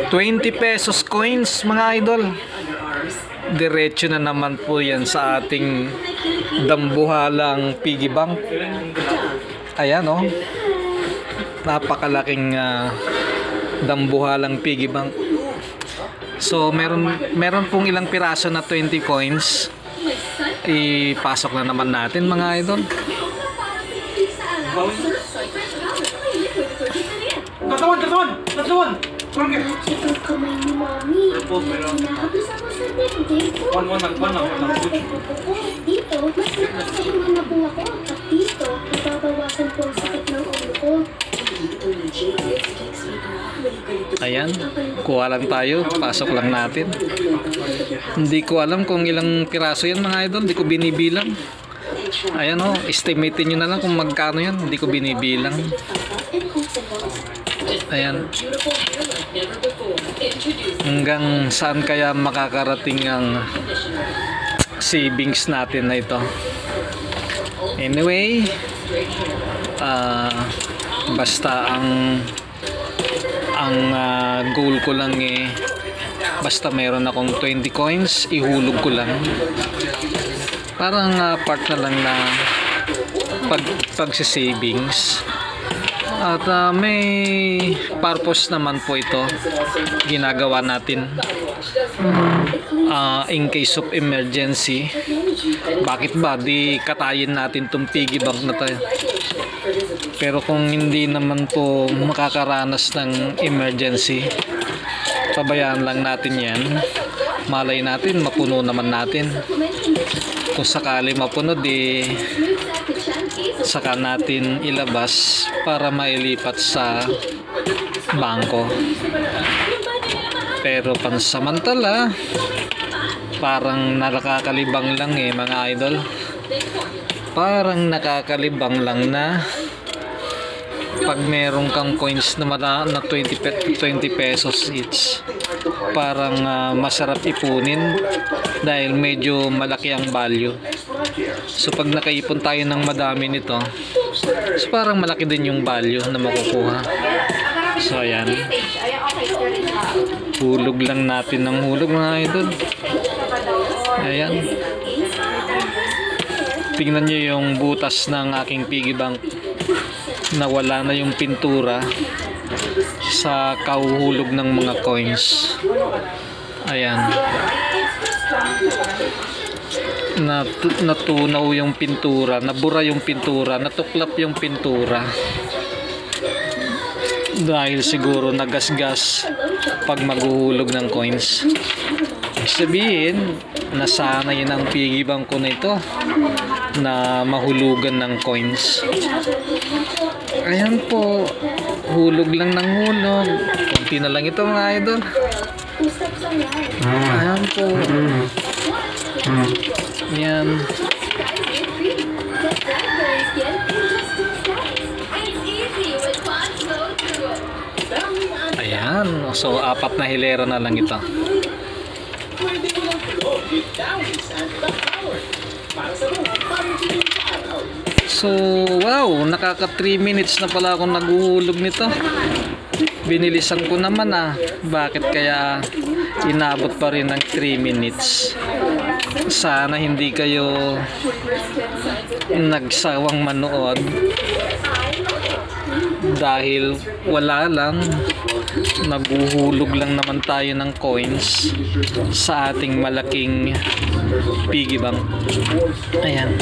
20 pesos coins mga idol. Diretso na naman po yan sa ating dambuhalang piggy bank. Ayan oh. Napakalaking dambuhalang piggy bank. So meron pong ilang piraso na 20 coins. Ipasok na naman natin mga idol. Katawan! Ito kamay ni Mami. Hinahabos ako sa dingding ko. Dito, mas nakakahinga na po ako. At dito, nababawasan po ang sakit ng ulo ko. Ayan, kuha lang tayo. Pasok lang natin. Hindi ko alam kung ilang piraso yan mga idol. Hindi ko binibilang. Ayan o, estimate nyo na lang kung magkano yan. Hindi ko binibilang. Ayan. Hanggang saan kaya makakarating ang savings natin na ito. Anyway, basta ang goal ko lang basta meron akong 20 coins, ihulog ko lang. Parang part na lang na pag-savings. At may purpose naman po ito. Ginagawa natin in case of emergency. Bakit ba? Di katayin natin tong piggy bank na tayo. Pero kung hindi naman po makakaranas ng emergency, pabayaan lang natin yan. Malay natin, mapuno naman natin. Kung sakali mapuno, di saka natin ilabas para mailipat sa bangko. Pero pansamantala, parang nakakalibang lang mga idol. Parang nakakalibang lang na pag meron kang coins na 20 pesos each, parang masarap ipunin dahil medyo malaki ang value. So pag nakaipon tayo ng madami nito, so parang malaki din yung value na makukuha. So ayan, hulog lang natin ng hulog mga idol. Ayan, tingnan nyo yung butas ng aking piggy bank. Nawala na yung pintura sa kahuhulog ng mga coins. Ayan, natunaw yung pintura, nabura yung pintura, natuklap yung pintura dahil siguro nagasgas pag maghuhulog ng coins. Sabihin, nasanay ng piggy bank ko na ito na mahulugan ng coins. Ayan po, hulog lang ng hulog. Kunti na lang ito mga idol. Ayan po. Ayan. Ayan, so 4 na hilera na lang ito. So, wow, nakaka 3 minutes na pala akong naghuhulog nito. Binilisan ko naman Bakit kaya inabot pa rin ng 3 minutes? Sana hindi kayo nagsawang manood dahil wala lang, naghuhulog lang naman tayo ng coins sa ating malaking piggy bank. Ayan.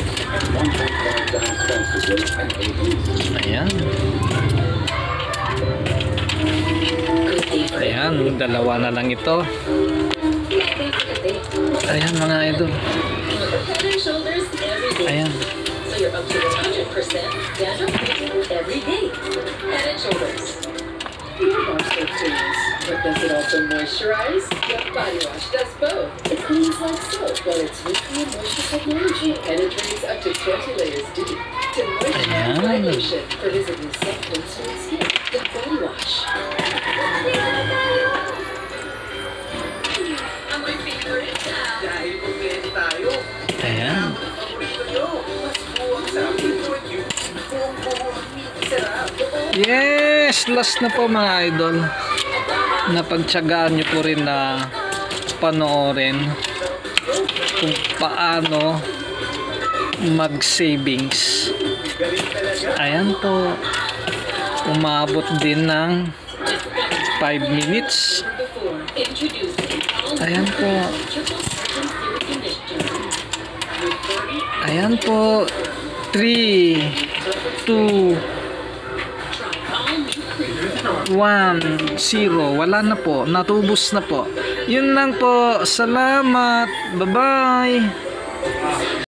Ayan. Ayan, dalawa na lang ito. Ayan mga idol. Ayan. You're up to 100% dandruff every day. Head and Shoulders. Your bar soap cleans, but does it also moisturize? Your body wash does both. It cleans like soap while its nutrient moisture technology penetrates up to 20 layers deep to moisturize like lotion for visibly soft and smooth skin. The body wash. Ang may favorite dahil kumpleto tayo. Ayan. Mas buwag sa akin for you. Buong-buong sarap. Yay! Yes, last na po mga idol. Napagtyagaan nyo po rin na panoorin kung paano mag-savings. Ayan po. Umabot din ng 5 minutes. Ayan po. Ayan po. 3, 2, 1, 0. Wala na po. Natubos na po. Yun lang po. Salamat. Bye-bye.